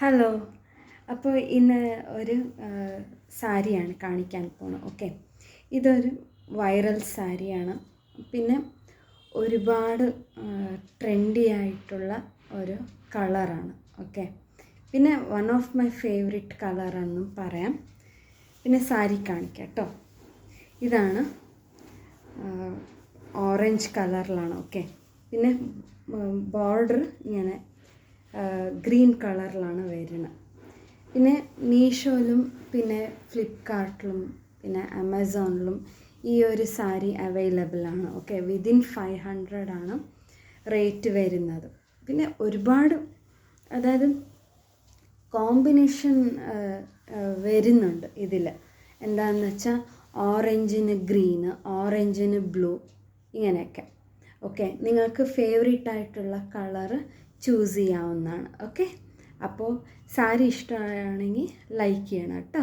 Hello. അപ്പോൾ ഇന്ന് ഒരു സാരിയാണ് കാണിക്കാൻ പോണത്. ഓക്കെ, ഇതൊരു വൈറൽ സാരിയാണ്. പിന്നെ ഒരുപാട് ട്രെൻഡി ആയിട്ടുള്ള ഒരു കളറാണ്. ഓക്കെ, പിന്നെ വൺ ഓഫ് മൈ ഫേവറേറ്റ് കളറാണെന്നും പറയാം. പിന്നെ സാരി കാണിക്കാം കേട്ടോ. ഇതാണ് ഓറഞ്ച് കളറിലാണ്. ഓക്കെ, പിന്നെ ബോർഡർ ഇങ്ങനെ ഗ്രീൻ കളറിലാണ് വരുന്നത്. പിന്നെ മീഷോയിലും പിന്നെ ഫ്ലിപ്കാർട്ടിലും പിന്നെ ആമസോണിലും ഈ ഒരു സാരി അവൈലബിൾ ആണ്. ഓക്കെ, വിതിൻ 500 ആണ് റേറ്റ് വരുന്നത്. പിന്നെ ഒരുപാട്, അതായത് കോമ്പിനേഷൻ വരുന്നുണ്ട് ഇതിൽ. എന്താണെന്ന് വെച്ചാൽ ഓറഞ്ചിന് ഗ്രീന്, ഓറഞ്ചിന് ബ്ലൂ, ഇങ്ങനെയൊക്കെ. ഓക്കെ, നിങ്ങൾക്ക് ഫേവറേറ്റ് ആയിട്ടുള്ള കളറ് ചൂസ് ചെയ്യാവുന്നതാണ്. ഓക്കെ, അപ്പോൾ സാരി ഇഷ്ടമാണെങ്കിൽ ലൈക്ക് ചെയ്യണം കേട്ടോ.